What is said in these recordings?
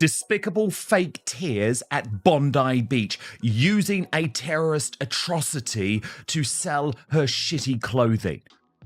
Despicable fake tears at Bondi Beach, using a terrorist atrocity to sell her shitty clothing.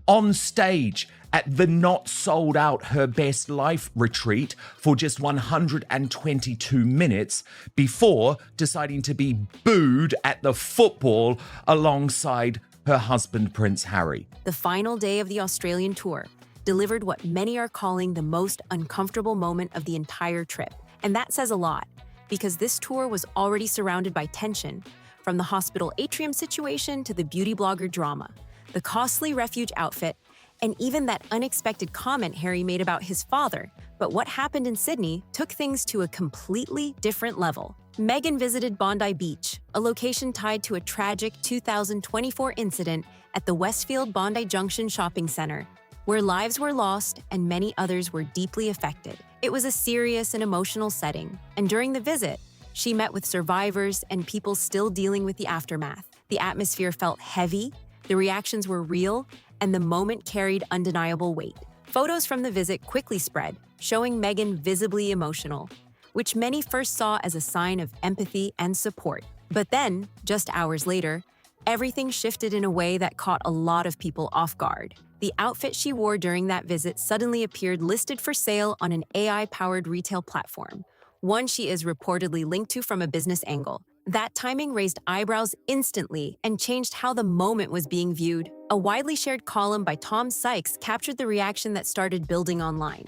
On stage at the not sold out Her Best Life retreat for just 122 minutes before deciding to be booed at the football alongside her husband, Prince Harry. The final day of the Australian tour delivered what many are calling the most uncomfortable moment of the entire trip. And that says a lot, because this tour was already surrounded by tension, from the hospital atrium situation to the beauty blogger drama, the costly refuge outfit, and even that unexpected comment Harry made about his father. But what happened in Sydney took things to a completely different level. Meghan visited Bondi Beach, a location tied to a tragic 2024 incident at the Westfield Bondi Junction shopping center, where lives were lost and many others were deeply affected. It was a serious and emotional setting, and during the visit, she met with survivors and people still dealing with the aftermath. The atmosphere felt heavy, the reactions were real, and the moment carried undeniable weight. Photos from the visit quickly spread, showing Meghan visibly emotional, which many first saw as a sign of empathy and support. But then, just hours later, everything shifted in a way that caught a lot of people off guard. The outfit she wore during that visit suddenly appeared listed for sale on an AI-powered retail platform, one she is reportedly linked to from a business angle. That timing raised eyebrows instantly and changed how the moment was being viewed. A widely shared column by Tom Sykes captured the reaction that started building online.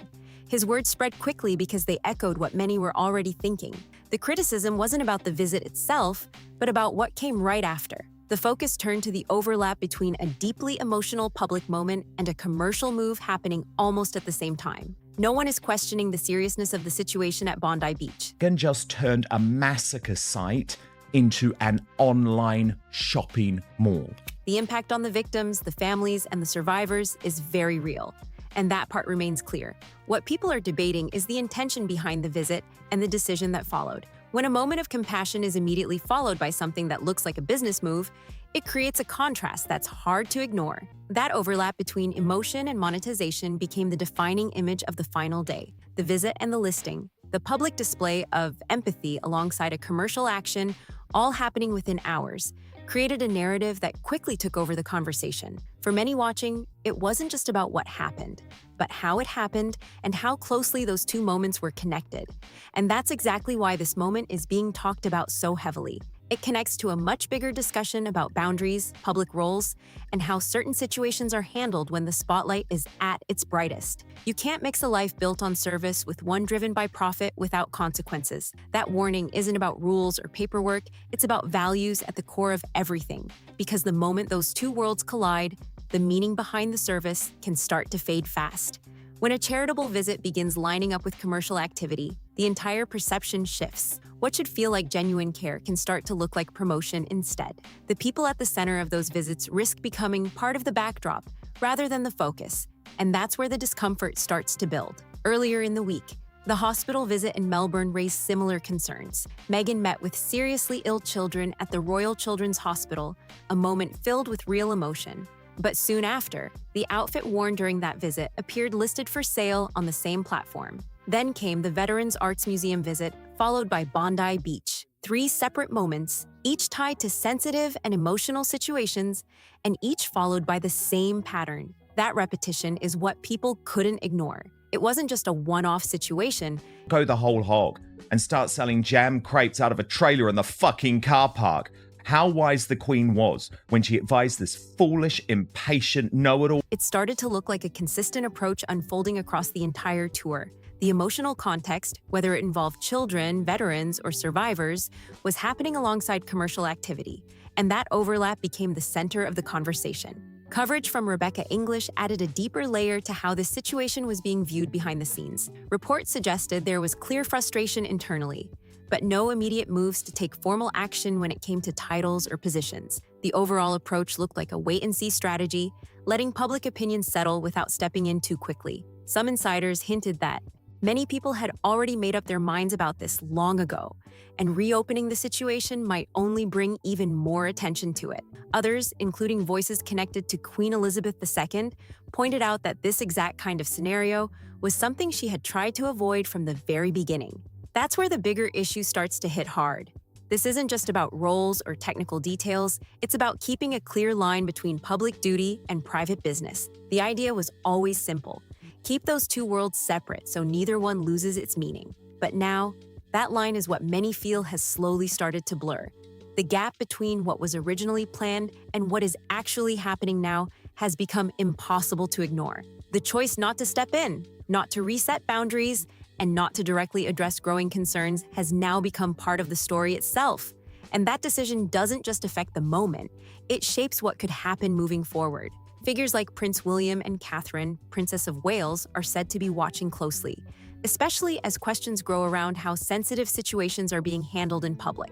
His words spread quickly because they echoed what many were already thinking. The criticism wasn't about the visit itself, but about what came right after. The focus turned to the overlap between a deeply emotional public moment and a commercial move happening almost at the same time. No one is questioning the seriousness of the situation at Bondi Beach. Meghan just turned a massacre site into an online shopping mall. The impact on the victims, the families, and the survivors is very real, and that part remains clear. What people are debating is the intention behind the visit and the decision that followed. When a moment of compassion is immediately followed by something that looks like a business move, it creates a contrast that's hard to ignore. That overlap between emotion and monetization became the defining image of the final day. The visit and the listing, the public display of empathy alongside a commercial action, all happening within hours, created a narrative that quickly took over the conversation. For many watching, it wasn't just about what happened, but how it happened and how closely those two moments were connected. And that's exactly why this moment is being talked about so heavily. It connects to a much bigger discussion about boundaries, public roles, and how certain situations are handled when the spotlight is at its brightest. You can't mix a life built on service with one driven by profit without consequences. That warning isn't about rules or paperwork, it's about values at the core of everything. Because the moment those two worlds collide, the meaning behind the service can start to fade fast. When a charitable visit begins lining up with commercial activity, the entire perception shifts. What should feel like genuine care can start to look like promotion instead. The people at the center of those visits risk becoming part of the backdrop rather than the focus, and that's where the discomfort starts to build. Earlier in the week, the hospital visit in Melbourne raised similar concerns. Meghan met with seriously ill children at the Royal Children's Hospital, a moment filled with real emotion. But soon after, the outfit worn during that visit appeared listed for sale on the same platform. Then came the Veterans Arts Museum visit, followed by Bondi Beach. 3 separate moments, each tied to sensitive and emotional situations, and each followed by the same pattern. That repetition is what people couldn't ignore. It wasn't just a one-off situation. Go the whole hog and start selling jam crepes out of a trailer in the fucking car park. How wise the Queen was when she advised this foolish, impatient know-it-all. It started to look like a consistent approach unfolding across the entire tour. The emotional context, whether it involved children, veterans, or survivors, was happening alongside commercial activity, and that overlap became the center of the conversation. Coverage from Rebecca English added a deeper layer to how this situation was being viewed behind the scenes. Reports suggested there was clear frustration internally, but no immediate moves to take formal action when it came to titles or positions. The overall approach looked like a wait-and-see strategy, letting public opinion settle without stepping in too quickly. Some insiders hinted that many people had already made up their minds about this long ago, and reopening the situation might only bring even more attention to it. Others, including voices connected to Queen Elizabeth II, pointed out that this exact kind of scenario was something she had tried to avoid from the very beginning. That's where the bigger issue starts to hit hard. This isn't just about roles or technical details, it's about keeping a clear line between public duty and private business. The idea was always simple. Keep those two worlds separate so neither one loses its meaning. But now, that line is what many feel has slowly started to blur. The gap between what was originally planned and what is actually happening now has become impossible to ignore. The choice not to step in, not to reset boundaries, and not to directly address growing concerns has now become part of the story itself. And that decision doesn't just affect the moment, it shapes what could happen moving forward. Figures like Prince William and Catherine, Princess of Wales, are said to be watching closely, especially as questions grow around how sensitive situations are being handled in public.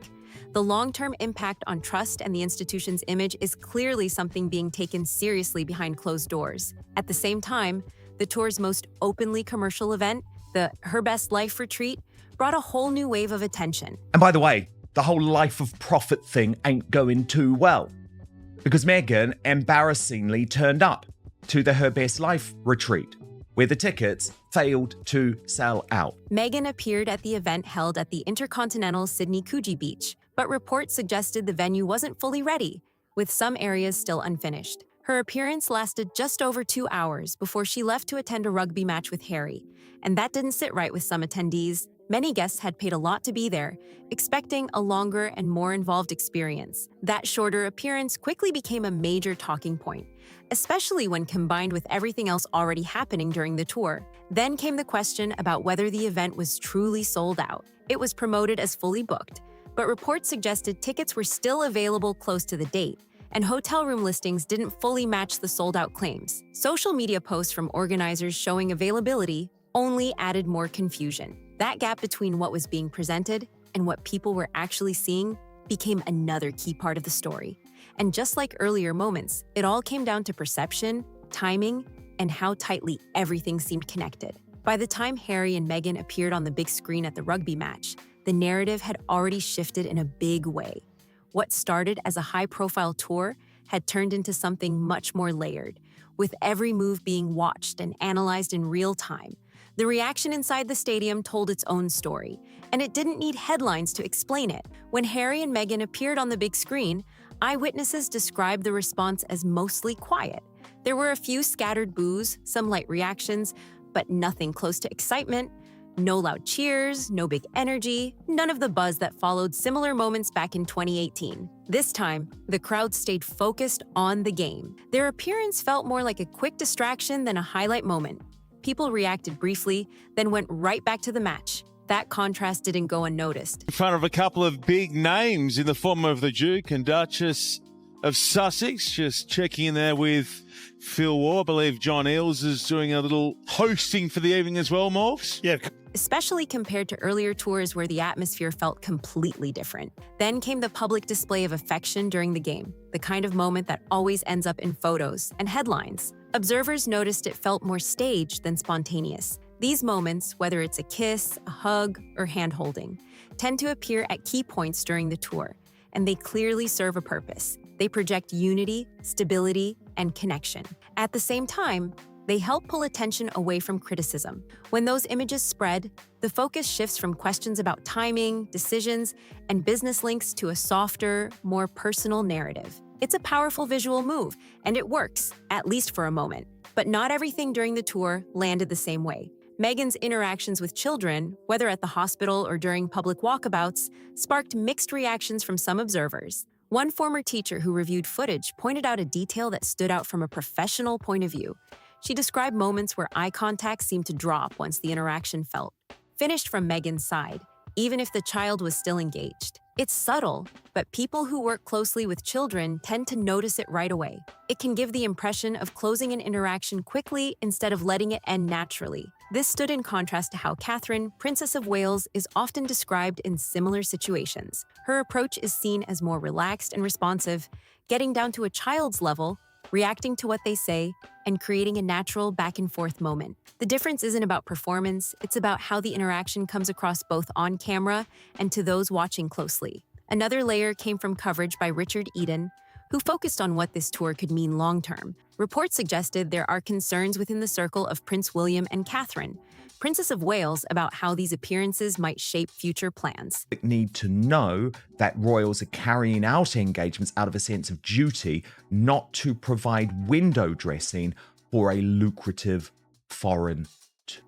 The long-term impact on trust and the institution's image is clearly something being taken seriously behind closed doors. At the same time, the tour's most openly commercial event, the Her Best Life retreat, brought a whole new wave of attention. And by the way, the whole life of profit thing ain't going too well, because Meghan embarrassingly turned up to the Her Best Life retreat, where the tickets failed to sell out. Meghan appeared at the event held at the Intercontinental Sydney Coogee Beach, but reports suggested the venue wasn't fully ready, with some areas still unfinished. Her appearance lasted just over 2 hours before she left to attend a rugby match with Harry, and that didn't sit right with some attendees. Many guests had paid a lot to be there, expecting a longer and more involved experience. That shorter appearance quickly became a major talking point, especially when combined with everything else already happening during the tour. Then came the question about whether the event was truly sold out. It was promoted as fully booked, but reports suggested tickets were still available close to the date, and hotel room listings didn't fully match the sold-out claims. Social media posts from organizers showing availability only added more confusion. That gap between what was being presented and what people were actually seeing became another key part of the story. And just like earlier moments, it all came down to perception, timing, and how tightly everything seemed connected. By the time Harry and Meghan appeared on the big screen at the rugby match, the narrative had already shifted in a big way. What started as a high-profile tour had turned into something much more layered, with every move being watched and analyzed in real time. The reaction inside the stadium told its own story, and it didn't need headlines to explain it. When Harry and Meghan appeared on the big screen, eyewitnesses described the response as mostly quiet. There were a few scattered boos, some light reactions, but nothing close to excitement. No loud cheers, no big energy, none of the buzz that followed similar moments back in 2018. This time, the crowd stayed focused on the game. Their appearance felt more like a quick distraction than a highlight moment. People reacted briefly, then went right back to the match. That contrast didn't go unnoticed. In front of a couple of big names in the form of the Duke and Duchess of Sussex, just checking in there with Phil Waugh. I believe John Eales is doing a little hosting for the evening as well, Morphs. Yeah. Especially compared to earlier tours where the atmosphere felt completely different. Then came the public display of affection during the game, the kind of moment that always ends up in photos and headlines. Observers noticed it felt more staged than spontaneous. These moments, whether it's a kiss, a hug, or hand-holding, tend to appear at key points during the tour, and they clearly serve a purpose. They project unity, stability, and connection. At the same time, they help pull attention away from criticism. When those images spread, the focus shifts from questions about timing, decisions, and business links to a softer, more personal narrative. It's a powerful visual move, and it works, at least for a moment. But not everything during the tour landed the same way. Meghan's interactions with children, whether at the hospital or during public walkabouts, sparked mixed reactions from some observers. One former teacher who reviewed footage pointed out a detail that stood out from a professional point of view. She described moments where eye contact seemed to drop once the interaction felt finished from Meghan's side, even if the child was still engaged. It's subtle, but people who work closely with children tend to notice it right away. It can give the impression of closing an interaction quickly instead of letting it end naturally. This stood in contrast to how Catherine, Princess of Wales, is often described in similar situations. Her approach is seen as more relaxed and responsive, getting down to a child's level, reacting to what they say, and creating a natural back-and-forth moment. The difference isn't about performance, it's about how the interaction comes across both on camera and to those watching closely. Another layer came from coverage by Richard Eden, who focused on what this tour could mean long-term. Reports suggested there are concerns within the circle of Prince William and Catherine, Princess of Wales, about how these appearances might shape future plans. Need to know that royals are carrying out engagements out of a sense of duty, not to provide window dressing for a lucrative foreign.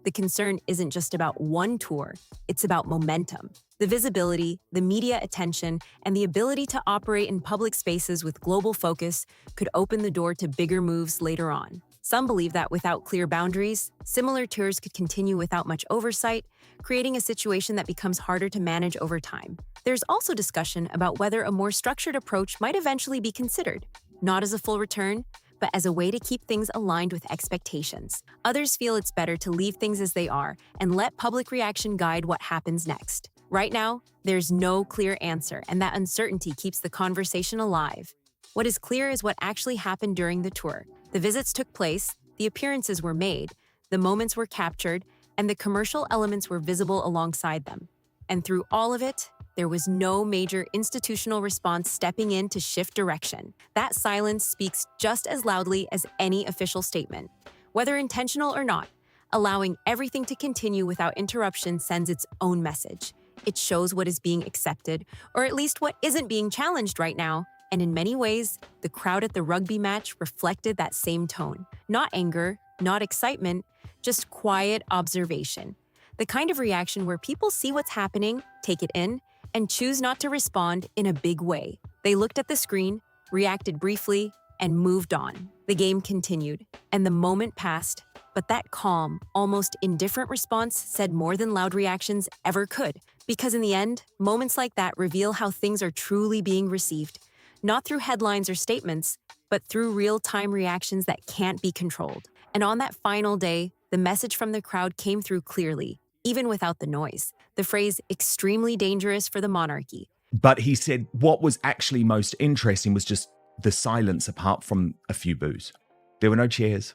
The concern isn't just about one tour, it's about momentum. The visibility, the media attention, and the ability to operate in public spaces with global focus could open the door to bigger moves later on. Some believe that without clear boundaries, similar tours could continue without much oversight, creating a situation that becomes harder to manage over time. There's also discussion about whether a more structured approach might eventually be considered, not as a full return, but as a way to keep things aligned with expectations. Others feel it's better to leave things as they are and let public reaction guide what happens next. Right now, there's no clear answer, and that uncertainty keeps the conversation alive. What is clear is what actually happened during the tour. The visits took place, the appearances were made, the moments were captured, and the commercial elements were visible alongside them. And through all of it, there was no major institutional response stepping in to shift direction. That silence speaks just as loudly as any official statement. Whether intentional or not, allowing everything to continue without interruption sends its own message. It shows what is being accepted, or at least what isn't being challenged right now. And in many ways, the crowd at the rugby match reflected that same tone. Not anger, not excitement, just quiet observation. The kind of reaction where people see what's happening, take it in, and choose not to respond in a big way. They looked at the screen, reacted briefly, and moved on. The game continued, and the moment passed, but that calm, almost indifferent response said more than loud reactions ever could. Because in the end, moments like that reveal how things are truly being received, not through headlines or statements, but through real-time reactions that can't be controlled. And on that final day, the message from the crowd came through clearly, even without the noise. The phrase, extremely dangerous for the monarchy. But he said what was actually most interesting was just the silence apart from a few boos. There were no cheers.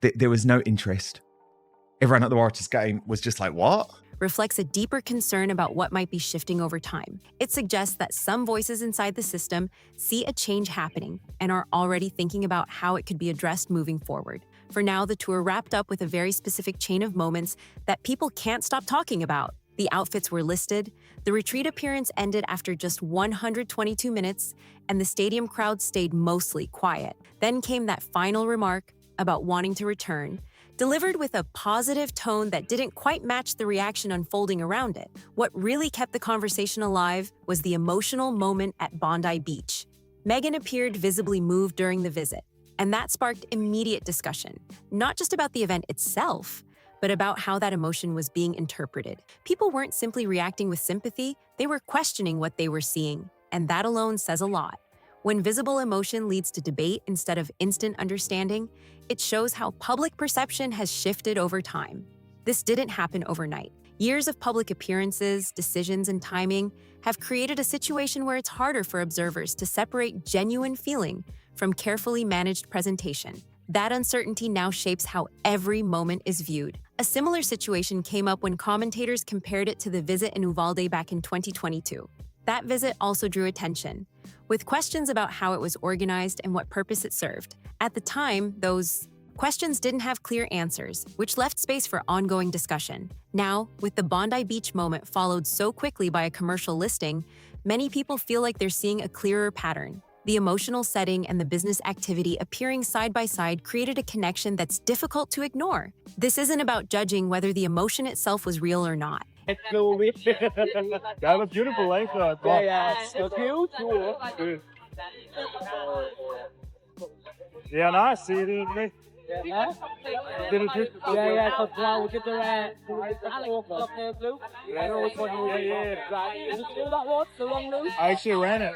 There was no interest. Everyone at the Warriors game was just like, what? Reflects a deeper concern about what might be shifting over time. It suggests that some voices inside the system see a change happening and are already thinking about how it could be addressed moving forward. For now, the tour wrapped up with a very specific chain of moments that people can't stop talking about. The outfits were listed, the retreat appearance ended after just 122 minutes, and the stadium crowd stayed mostly quiet. Then came that final remark about wanting to return, delivered with a positive tone that didn't quite match the reaction unfolding around it. What really kept the conversation alive was the emotional moment at Bondi Beach. Meghan appeared visibly moved during the visit, and that sparked immediate discussion, not just about the event itself, but about how that emotion was being interpreted. People weren't simply reacting with sympathy, they were questioning what they were seeing, and that alone says a lot. When visible emotion leads to debate instead of instant understanding, it shows how public perception has shifted over time. This didn't happen overnight. Years of public appearances, decisions, and timing have created a situation where it's harder for observers to separate genuine feeling from carefully managed presentation. That uncertainty now shapes how every moment is viewed. A similar situation came up when commentators compared it to the visit in Uvalde back in 2022. That visit also drew attention, with questions about how it was organized and what purpose it served. At the time, those questions didn't have clear answers, which left space for ongoing discussion. Now, with the Bondi Beach moment followed so quickly by a commercial listing, many people feel like they're seeing a clearer pattern. The emotional setting and the business activity appearing side by side created a connection that's difficult to ignore. This isn't about judging whether the emotion itself was real or not. That was beautiful, eh? So cute. Yeah, nice. See you in I actually ran it.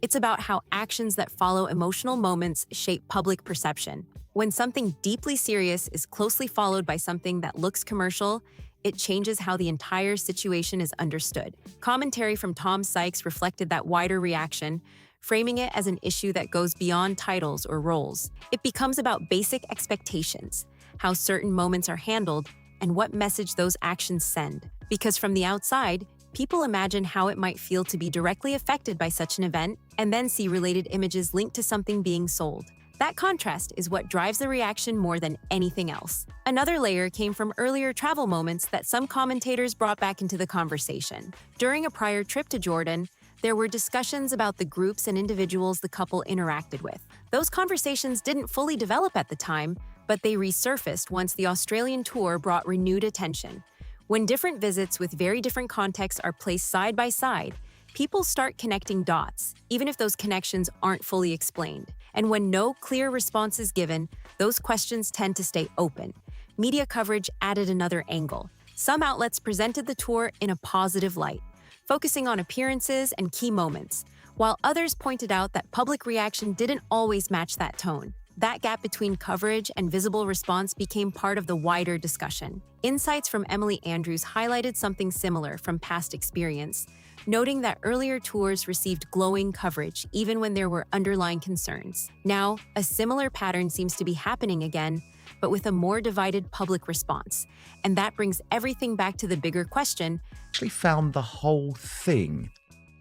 It's about how actions that follow emotional moments shape public perception. When something deeply serious is closely followed by something that looks commercial, it changes how the entire situation is understood. Commentary from Tom Sykes reflected that wider reaction, framing it as an issue that goes beyond titles or roles. It becomes about basic expectations, how certain moments are handled, and what message those actions send. Because from the outside, people imagine how it might feel to be directly affected by such an event and then see related images linked to something being sold. That contrast is what drives the reaction more than anything else. Another layer came from earlier travel moments that some commentators brought back into the conversation. During a prior trip to Jordan, there were discussions about the groups and individuals the couple interacted with. Those conversations didn't fully develop at the time, but they resurfaced once the Australian tour brought renewed attention. When different visits with very different contexts are placed side by side, people start connecting dots, even if those connections aren't fully explained. And when no clear response is given, those questions tend to stay open. Media coverage added another angle. Some outlets presented the tour in a positive light, focusing on appearances and key moments, while others pointed out that public reaction didn't always match that tone. That gap between coverage and visible response became part of the wider discussion. Insights from Emily Andrews highlighted something similar from past experience, noting that earlier tours received glowing coverage even when there were underlying concerns. Now, a similar pattern seems to be happening again, but with a more divided public response. And that brings everything back to the bigger question. Actually found the whole thing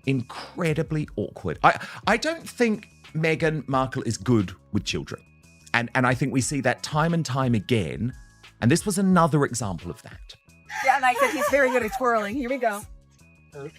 incredibly awkward. I don't think Meghan Markle is good with children. And I think we see that time and time again. And this was another example of that. Yeah, and I said he's very good at twirling. Here we go. Very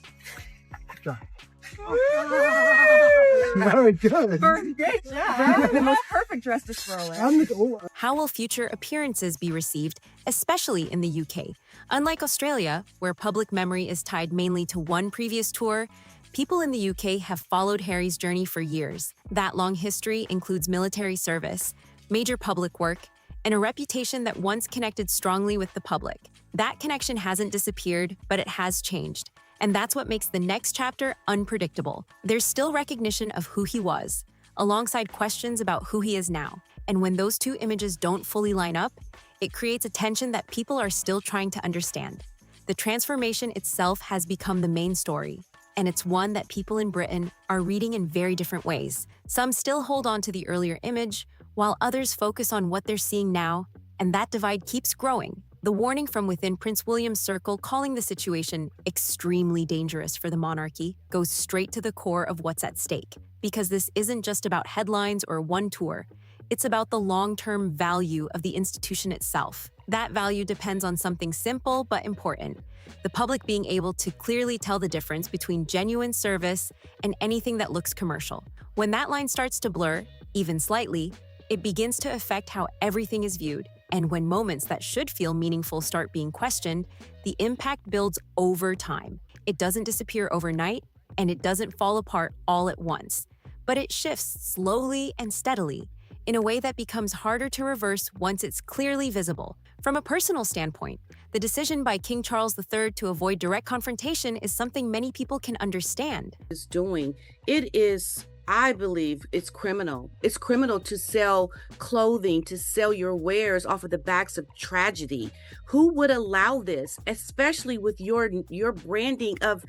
good. Great job. The most perfect dress to twirl in. How will future appearances be received, especially in the UK? Unlike Australia, where public memory is tied mainly to one previous tour, people in the UK have followed Harry's journey for years. That long history includes military service, major public work, and a reputation that once connected strongly with the public. That connection hasn't disappeared, but it has changed. And that's what makes the next chapter unpredictable. There's still recognition of who he was, alongside questions about who he is now. And when those two images don't fully line up, it creates a tension that people are still trying to understand. The transformation itself has become the main story, and it's one that people in Britain are reading in very different ways. Some still hold on to the earlier image, while others focus on what they're seeing now, and that divide keeps growing. The warning from within Prince William's circle calling the situation extremely dangerous for the monarchy goes straight to the core of what's at stake. Because this isn't just about headlines or one tour, it's about the long-term value of the institution itself. That value depends on something simple but important: the public being able to clearly tell the difference between genuine service and anything that looks commercial. When that line starts to blur, even slightly, it begins to affect how everything is viewed. And when moments that should feel meaningful start being questioned, the impact builds over time. It doesn't disappear overnight, and it doesn't fall apart all at once. But it shifts slowly and steadily, in a way that becomes harder to reverse once it's clearly visible. From a personal standpoint, the decision by King Charles III to avoid direct confrontation is something many people can understand. Is doing. It is, I believe, it's criminal. It's criminal to sell clothing, to sell your wares off of the backs of tragedy. Who would allow this, especially with your branding of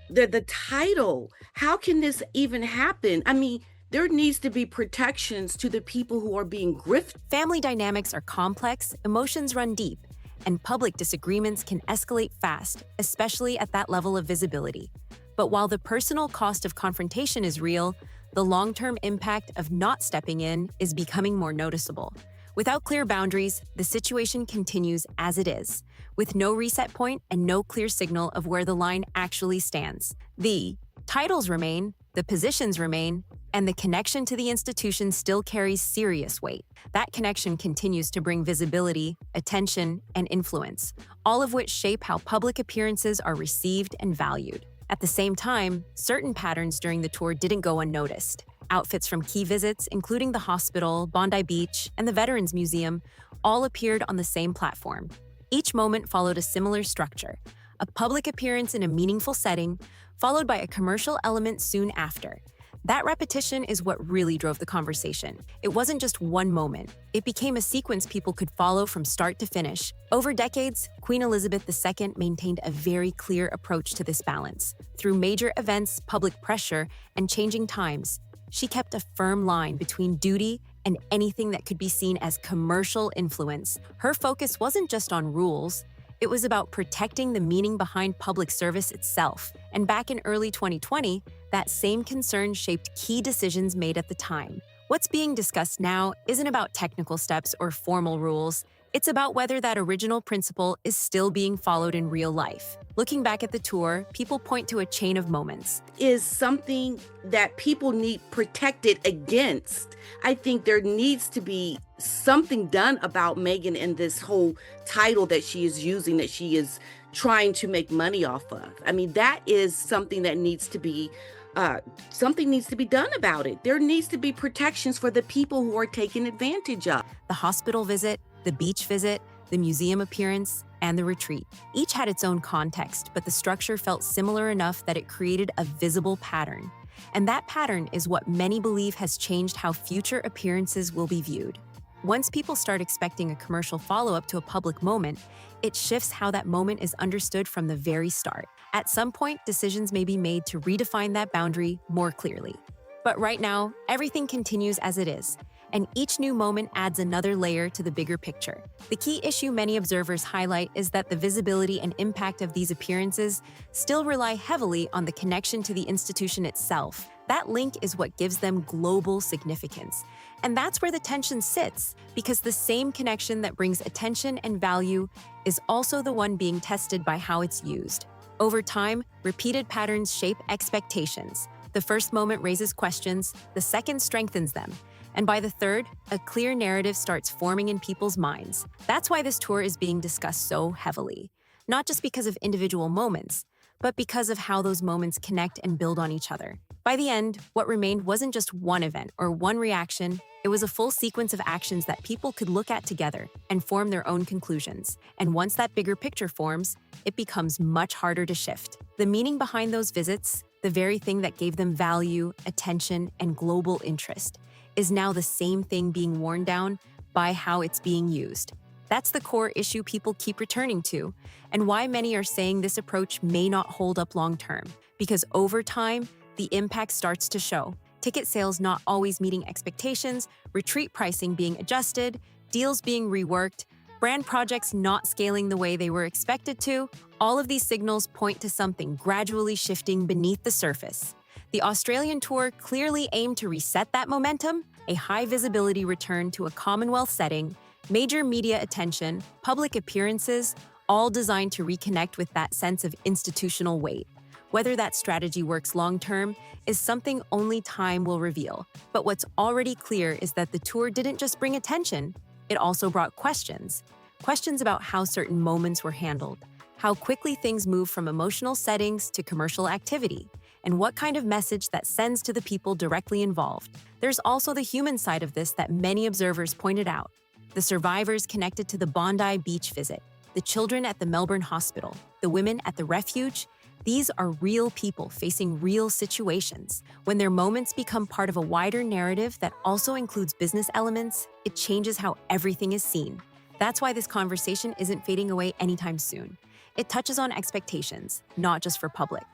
the title? How can this even happen? I mean, there needs to be protections to the people who are being grifted. Family dynamics are complex, emotions run deep, and public disagreements can escalate fast, especially at that level of visibility. But while the personal cost of confrontation is real, the long-term impact of not stepping in is becoming more noticeable. Without clear boundaries, the situation continues as it is, with no reset point and no clear signal of where the line actually stands. The titles remain, the positions remain, and the connection to the institution still carries serious weight. That connection continues to bring visibility, attention, and influence, all of which shape how public appearances are received and valued. At the same time, certain patterns during the tour didn't go unnoticed. Outfits from key visits, including the hospital, Bondi Beach, and the Veterans Museum, all appeared on the same platform. Each moment followed a similar structure: a public appearance in a meaningful setting, followed by a commercial element soon after. That repetition is what really drove the conversation. It wasn't just one moment. It became a sequence people could follow from start to finish. Over decades, Queen Elizabeth II maintained a very clear approach to this balance. Through major events, public pressure, and changing times, she kept a firm line between duty and anything that could be seen as commercial influence. Her focus wasn't just on rules, It was about protecting the meaning behind public service itself. And back in early 2020, that same concern shaped key decisions made at the time. What's being discussed now isn't about technical steps or formal rules. It's about whether that original principle is still being followed in real life. Looking back at the tour, people point to a chain of moments. Is something that people need protected against. I think there needs to be something done about Meghan and this whole title that she is using, that she is trying to make money off of. I mean, that is something that needs to be something needs to be done about it. There needs to be protections for the people who are taken advantage of. The hospital visit, the beach visit, the museum appearance, and the retreat. Each had its own context, but the structure felt similar enough that it created a visible pattern. And that pattern is what many believe has changed how future appearances will be viewed. Once people start expecting a commercial follow-up to a public moment, it shifts how that moment is understood from the very start. At some point, decisions may be made to redefine that boundary more clearly. But right now, everything continues as it is, and each new moment adds another layer to the bigger picture. The key issue many observers highlight is that the visibility and impact of these appearances still rely heavily on the connection to the institution itself. That link is what gives them global significance. And that's where the tension sits, because the same connection that brings attention and value is also the one being tested by how it's used. Over time, repeated patterns shape expectations. The first moment raises questions, the second strengthens them, and by the third, a clear narrative starts forming in people's minds. That's why this tour is being discussed so heavily, not just because of individual moments, but because of how those moments connect and build on each other. By the end, what remained wasn't just one event or one reaction, it was a full sequence of actions that people could look at together and form their own conclusions. And once that bigger picture forms, it becomes much harder to shift. The meaning behind those visits, the very thing that gave them value, attention, and global interest, is now the same thing being worn down by how it's being used. That's the core issue people keep returning to, and why many are saying this approach may not hold up long term. Because over time, the impact starts to show. Ticket sales not always meeting expectations, retreat pricing being adjusted, deals being reworked, brand projects not scaling the way they were expected to. All of these signals point to something gradually shifting beneath the surface. The Australian tour clearly aimed to reset that momentum, a high visibility return to a Commonwealth setting, major media attention, public appearances, all designed to reconnect with that sense of institutional weight. Whether that strategy works long-term is something only time will reveal. But what's already clear is that the tour didn't just bring attention, it also brought questions. Questions about how certain moments were handled, how quickly things move from emotional settings to commercial activity, and what kind of message that sends to the people directly involved. There's also the human side of this that many observers pointed out. The survivors connected to the Bondi Beach visit, the children at the Melbourne hospital, the women at the refuge. These are real people facing real situations. When their moments become part of a wider narrative that also includes business elements, it changes how everything is seen. That's why this conversation isn't fading away anytime soon. It touches on expectations, not just for public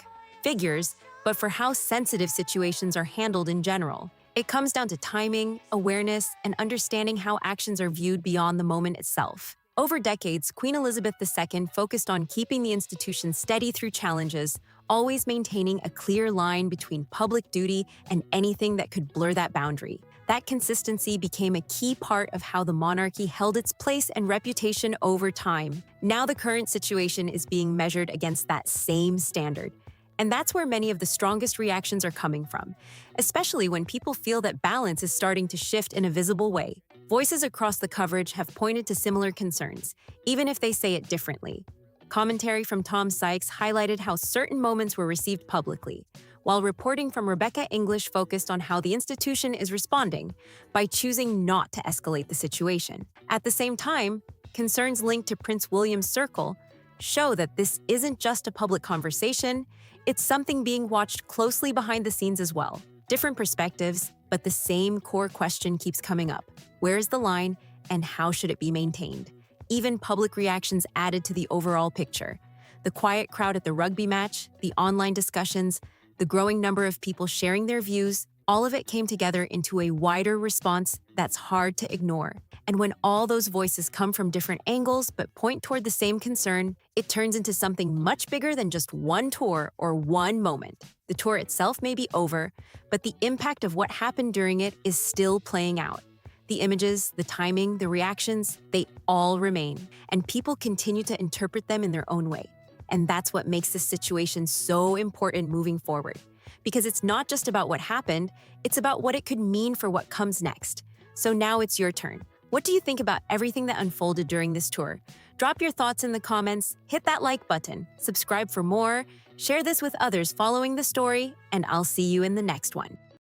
figures, but for how sensitive situations are handled in general. It comes down to timing, awareness, and understanding how actions are viewed beyond the moment itself. Over decades, Queen Elizabeth II focused on keeping the institution steady through challenges, always maintaining a clear line between public duty and anything that could blur that boundary. That consistency became a key part of how the monarchy held its place and reputation over time. Now the current situation is being measured against that same standard. And that's where many of the strongest reactions are coming from, especially when people feel that balance is starting to shift in a visible way. Voices across the coverage have pointed to similar concerns, even if they say it differently. Commentary from Tom Sykes highlighted how certain moments were received publicly, while reporting from Rebecca English focused on how the institution is responding by choosing not to escalate the situation. At the same time, concerns linked to Prince William's circle show that this isn't just a public conversation, it's something being watched closely behind the scenes as well. Different perspectives, but the same core question keeps coming up. Where is the line, and how should it be maintained? Even public reactions added to the overall picture. The quiet crowd at the rugby match, the online discussions, the growing number of people sharing their views, All of it came together into a wider response that's hard to ignore. And when all those voices come from different angles but point toward the same concern, it turns into something much bigger than just one tour or one moment. The tour itself may be over, but the impact of what happened during it is still playing out. The images, the timing, the reactions, they all remain, and people continue to interpret them in their own way. And that's what makes this situation so important moving forward. Because it's not just about what happened, it's about what it could mean for what comes next. So now it's your turn. What do you think about everything that unfolded during this tour? Drop your thoughts in the comments, hit that like button, subscribe for more, share this with others following the story, and I'll see you in the next one.